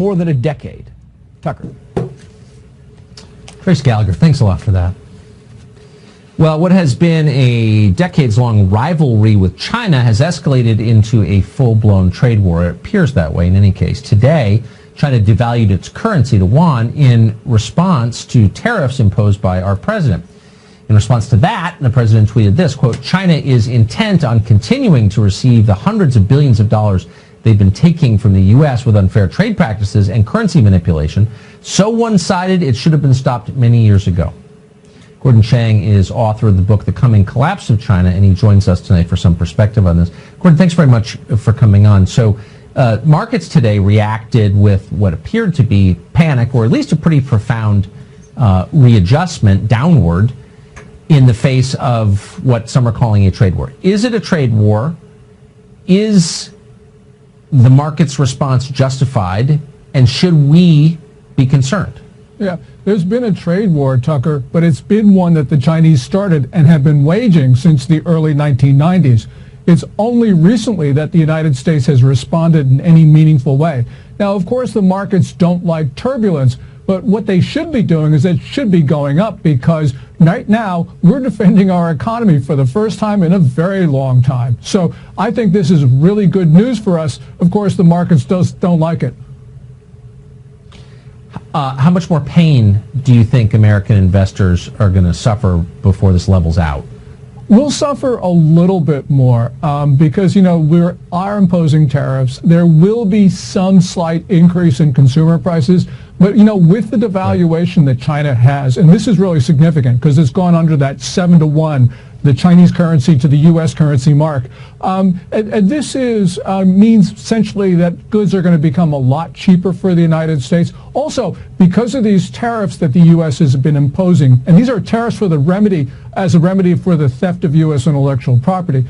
more than a decade. Tucker. Trace Gallagher, thanks a lot for that. Well, what has been a decades-long rivalry with China has escalated into a full-blown trade war. It appears that way in any case. Today, China devalued its currency, the yuan, in response to tariffs imposed by our president. In response to that, the president tweeted this, quote, China is intent on continuing to receive the hundreds of billions of dollars they've been taking from the U.S. with unfair trade practices and currency manipulation. So one-sided, it should have been stopped many years ago. Chang is author of the book, The Coming Collapse of China, and he joins us tonight for some perspective on this. Gordon, thanks very much for coming on. So markets today reacted with what appeared to be panic, or at least a pretty profound readjustment downward in the face of what some are calling a trade war. Is it a trade war? Is the market's response justified? And should we be concerned? Yeah, there's been a trade war, Tucker, but it's been one that the Chinese started and have been waging since the early 1990s. It's only recently that the United States has responded in any meaningful way. Now, of course, the markets don't like turbulence, but what they should be doing is it should be going up, because right now we're defending our economy for the first time in a very long time. So I think this is really good news for us. Of course, the markets don't like it. How much more pain do you think American investors are going to suffer before this levels out? We'll suffer a little bit more because, we are imposing tariffs. There will be some slight increase in consumer prices. But, with the devaluation that China has, and this is really significant because it's gone under that 7-to-1, the Chinese currency to the U.S. currency mark. And this means essentially that goods are going to become a lot cheaper for the United States. Also, because of these tariffs that the U.S. has been imposing, and these are tariffs for as a remedy for the theft of U.S. intellectual property.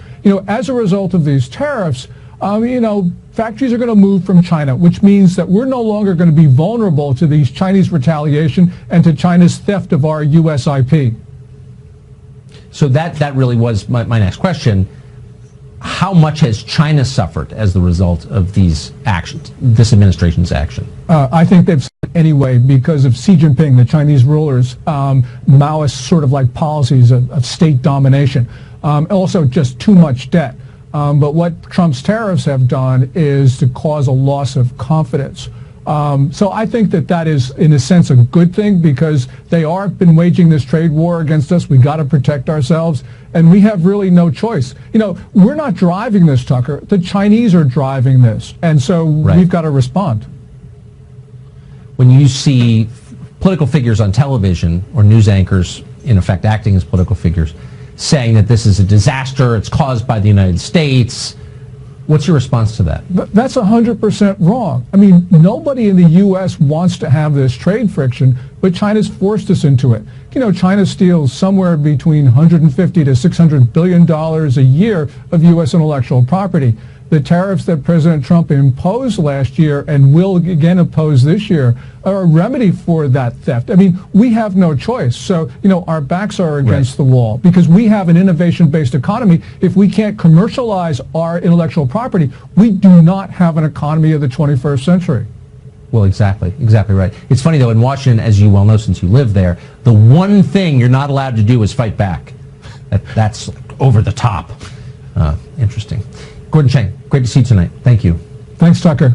As a result of these tariffs, factories are going to move from China, which means that we're no longer going to be vulnerable to these Chinese retaliation and to China's theft of our U.S. IP. So that really was my next question. How much has China suffered as the result of these actions, this administration's action? I think they've suffered anyway because of Xi Jinping, the Chinese rulers, Maoist sort of like policies of state domination. Also just too much debt. But what Trump's tariffs have done is to cause a loss of confidence. So I think that is, in a sense, a good thing because they are been waging this trade war against us. We got to protect ourselves, and we have really no choice. We're not driving this, Tucker. The Chinese are driving this, and so we've got to respond. When you see political figures on television or news anchors, in effect, acting as political figures, saying that this is a disaster, it's caused by the United States, what's your response to that? That's 100% wrong. I mean, nobody in the U.S. wants to have this trade friction, but China's forced us into it. China steals somewhere between $150 to $600 billion a year of U.S. intellectual property. The tariffs that President Trump imposed last year and will again impose this year are a remedy for that theft. I mean, we have no choice. So, our backs are against the wall because we have an innovation-based economy. If we can't commercialize our intellectual property, we do not have an economy of the 21st century. Well, exactly right. It's funny, though, in Washington, as you well know since you live there, the one thing you're not allowed to do is fight back. That's over the top. Interesting. Gordon Chang, great to see you tonight. Thank you. Thanks, Tucker.